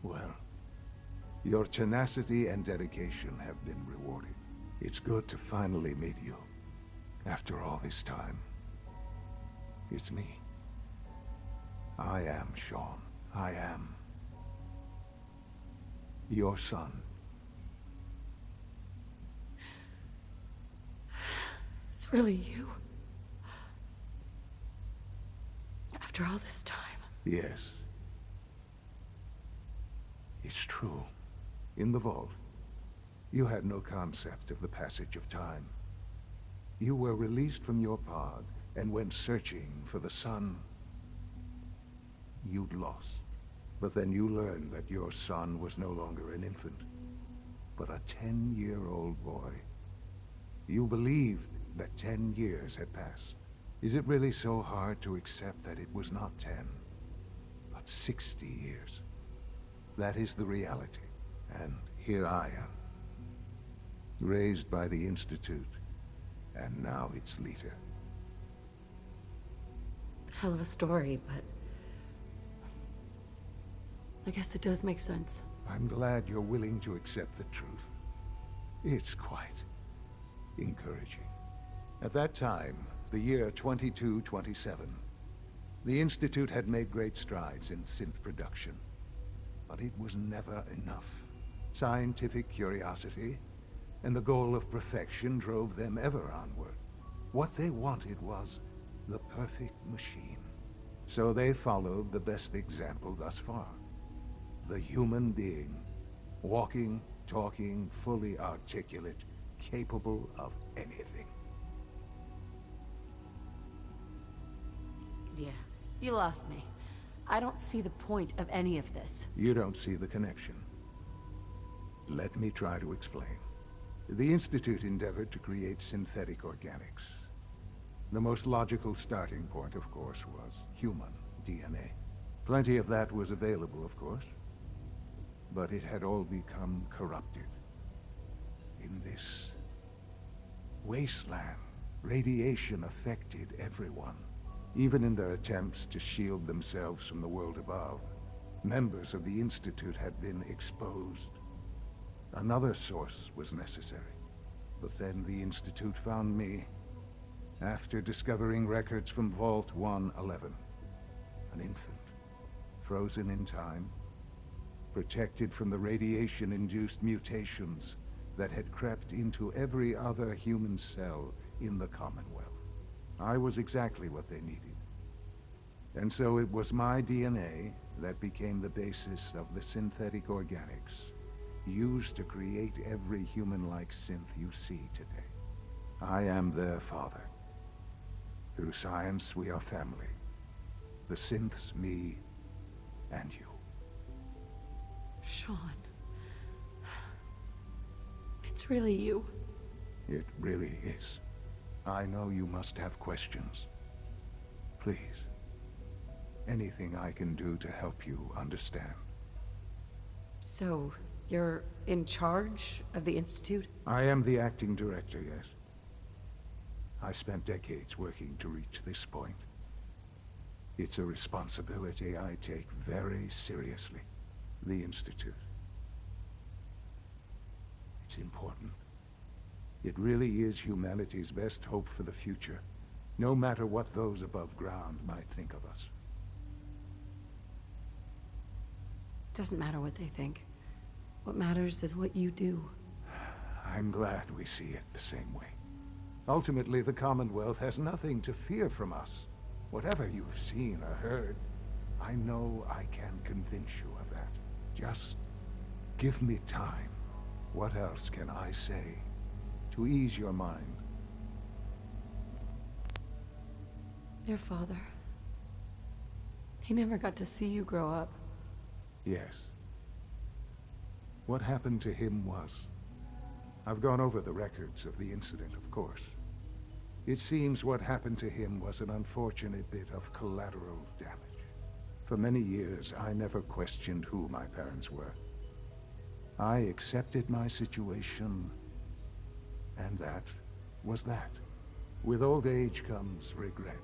Well, your tenacity and dedication have been rewarded. It's good to finally meet you. After all this time. It's me. I am Shaun. I am your son. It's really you. After all this time. Yes. It's true. In the vault, you had no concept of the passage of time. You were released from your pod and went searching for the son you'd lost. But then you learned that your son was no longer an infant, but a 10-year-old boy. You believed that 10 years had passed. Is it really so hard to accept that it was not 10, but 60 years? That is the reality, and here I am. Raised by the Institute, and now its leader. Hell of a story, but I guess it does make sense. I'm glad you're willing to accept the truth. It's quite encouraging. At that time, the year 2227, the Institute had made great strides in synth production. But it was never enough. Scientific curiosity and the goal of perfection drove them ever onward. What they wanted was the perfect machine. So they followed the best example thus far. The human being. Walking, talking, fully articulate, capable of anything. Yeah, you lost me. I don't see the point of any of this. You don't see the connection. Let me try to explain. The Institute endeavored to create synthetic organics. The most logical starting point, of course, was human DNA. Plenty of that was available, of course. But it had all become corrupted. In this wasteland, radiation affected everyone. Even in their attempts to shield themselves from the world above, members of the Institute had been exposed. Another source was necessary. But then the Institute found me, after discovering records from Vault 111. An infant, frozen in time, protected from the radiation-induced mutations that had crept into every other human cell in the Commonwealth. I was exactly what they needed. And so it was my DNA that became the basis of the synthetic organics, used to create every human-like synth you see today. I am their father. Through science, we are family. The synths, me, and you. Shaun. It's really you. It really is. I know you must have questions. Please. Anything I can do to help you understand. So, you're in charge of the Institute? I am the acting director, yes. I spent decades working to reach this point. It's a responsibility I take very seriously. The Institute. It's important. It really is humanity's best hope for the future, no matter what those above ground might think of us. Doesn't matter what they think. What matters is what you do. I'm glad we see it the same way. Ultimately, the Commonwealth has nothing to fear from us. Whatever you've seen or heard, I know I can convince you of that. Just give me time. What else can I say to ease your mind? Your father. He never got to see you grow up. Yes. What happened to him was... I've gone over the records of the incident, of course. It seems what happened to him was an unfortunate bit of collateral damage. For many years, I never questioned who my parents were. I accepted my situation, and that was that. With old age comes regret.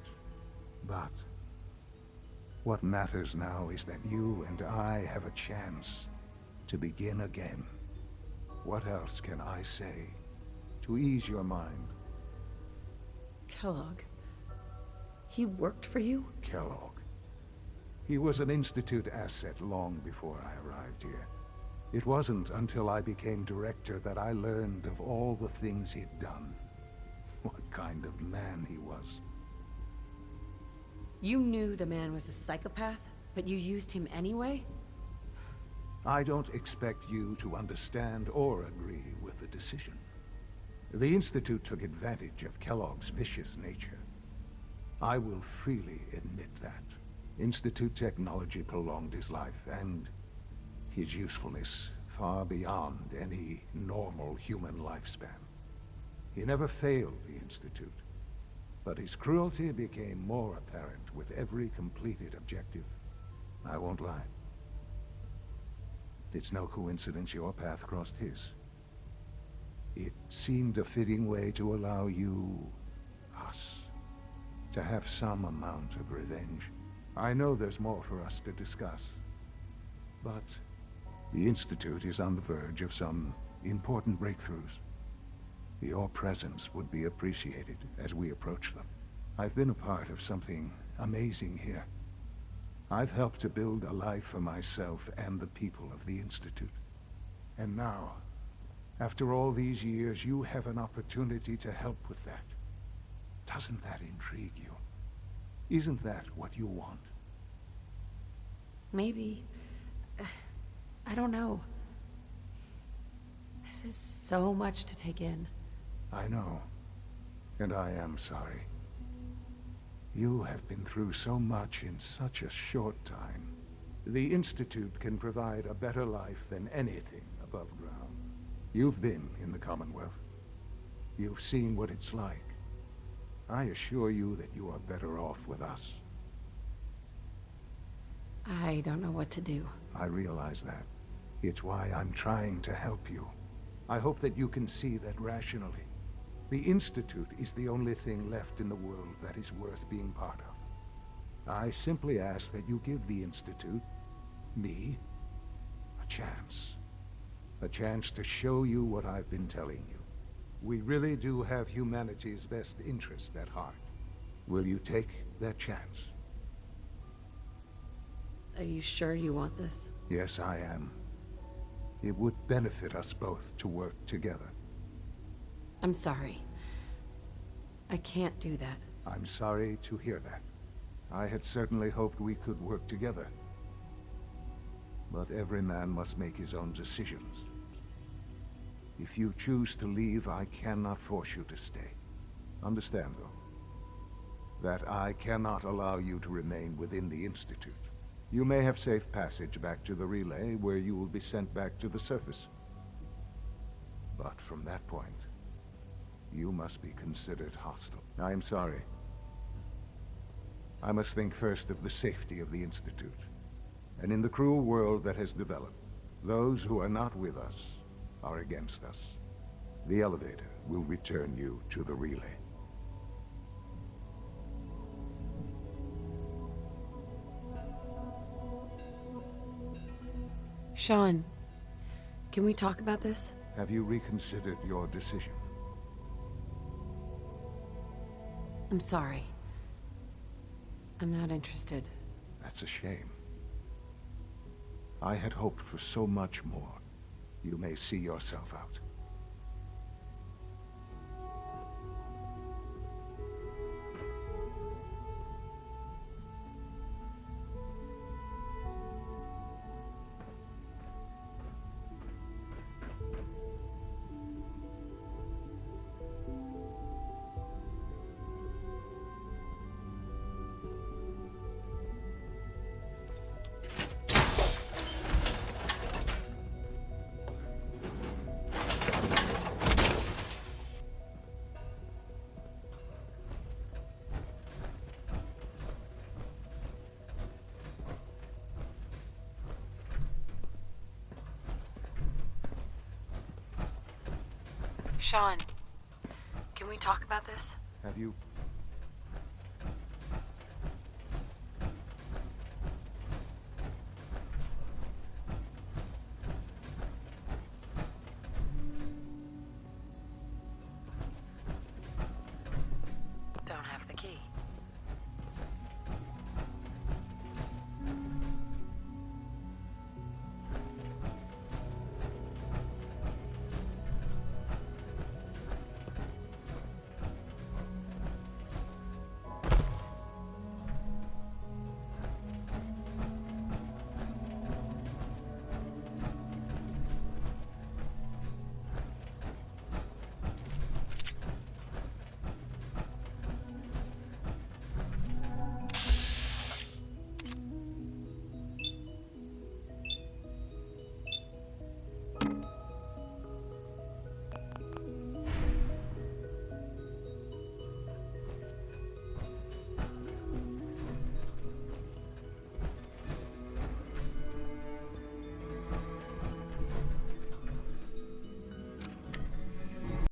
But What matters now is that you and I have a chance to begin again. What else can I say to ease your mind? Kellogg. He worked for you? Kellogg. He was an Institute asset long before I arrived here. It wasn't until I became director that I learned of all the things he'd done. What kind of man he was. You knew the man was a psychopath, but you used him anyway? I don't expect you to understand or agree with the decision. The Institute took advantage of Kellogg's vicious nature. I will freely admit that. Institute technology prolonged his life, and his usefulness far beyond any normal human lifespan. He never failed the Institute, but his cruelty became more apparent with every completed objective. I won't lie. It's no coincidence your path crossed his. It seemed a fitting way to allow you, us, to have some amount of revenge. I know there's more for us to discuss, but the Institute is on the verge of some important breakthroughs. Your presence would be appreciated as we approach them. I've been a part of something amazing here. I've helped to build a life for myself and the people of the Institute. And now, after all these years, you have an opportunity to help with that. Doesn't that intrigue you? Isn't that what you want? Maybe. I don't know. This is so much to take in. I know. And I am sorry. You have been through so much in such a short time. The Institute can provide a better life than anything above ground. You've been in the Commonwealth. You've seen what it's like. I assure you that you are better off with us. I don't know what to do. I realize that. It's why I'm trying to help you. I hope that you can see that rationally. The Institute is the only thing left in the world that is worth being part of. I simply ask that you give the Institute, me, a chance. A chance to show you what I've been telling you. We really do have humanity's best interest at heart. Will you take that chance? Are you sure you want this? Yes, I am. It would benefit us both to work together. I'm sorry. I can't do that. I'm sorry to hear that. I had certainly hoped we could work together. But every man must make his own decisions. If you choose to leave, I cannot force you to stay. Understand, though, that I cannot allow you to remain within the Institute. You may have safe passage back to the relay, where you will be sent back to the surface. But from that point, you must be considered hostile. I am sorry. I must think first of the safety of the Institute. And in the cruel world that has developed, those who are not with us are against us. The elevator will return you to the relay. Shaun, can we talk about this? Have you reconsidered your decision? I'm sorry. I'm not interested. That's a shame. I had hoped for so much more. You may see yourself out. Shaun, can we talk about this? Have you